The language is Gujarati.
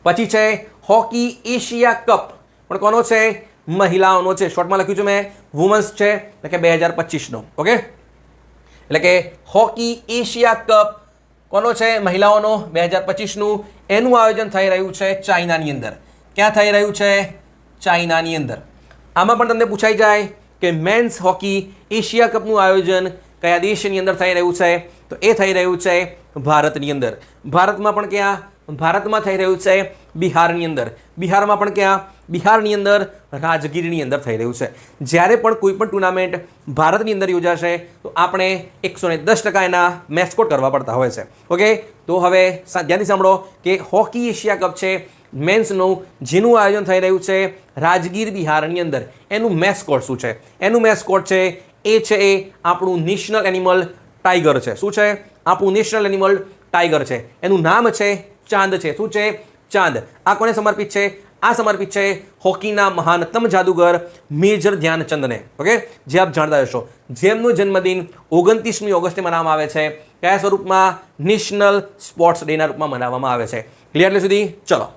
પછી છે હોકી એશિયા કપ, પણ કોનો છે? મહિલાઓનો છે. શોર્ટમાં લખ્યું છે મેં વુમન્સ છે, એટલે કે 2025નો. ઓકે, એટલે કે હોકી એશિયા કપ કોનો છે? મહિલાઓનો 2025નું. એનું આયોજન થઈ રહ્યું છે ચાઇનાની અંદર. ક્યાં થઈ રહ્યું છે? ચાઇનાની અંદર. આમાં પણ તમને પૂછાઈ જાય કે મેન્સ હોકી એશિયા કપનું આયોજન કયા દેશની અંદર થઈ રહ્યું છે? તો એ થઈ રહ્યું છે ભારતની અંદર. ભારતમાં પણ ક્યાં? ભારતમાં થઈ રહ્યું છે બિહારની અંદર. બિહારમાં પણ ક્યાં? બિહારની અંદર રાજગીરની અંદર થઈ રહ્યું છે. જ્યારે પણ કોઈ પણ ટુર્નામેન્ટ ભારતની અંદર યોજાશે તો આપણે 110% એના મેસ્કોટ કરવા પડતા હોય છે. ઓકે, તો હવે ધ્યાનથી સાંભળો કે હોકી એશિયા કપ છે મેન્સનું, જેનું આયોજન થઈ રહ્યું છે રાજગીર બિહારની અંદર. એનું મેસ્કોટ શું છે? એનું મેસ્કોટ છે એ છે એ આપણું નેશનલ એનિમલ ટાઈગર છે. શું છે? આપણું નેશનલ એનિમલ ટાઈગર છે. એનું નામ છે ચાંદ છે. શું છે? ચાંદ. આ કોને સમર્પિત છે? આ સમર્પિત છે હોકીના મહાનતમ જાદુગર મેજર ધ્યાનચંદને. ઓકે, જે આપ જાણતા હશો, જેમનો જન્મદિન 29મી ઓગસ્ટે મનાવવામાં આવે છે. કયા સ્વરૂપમાં? નેશનલ સ્પોર્ટ્સ ડેના રૂપમાં મનાવવામાં આવે છે. ક્લિયર? એટલે સુધી ચલો.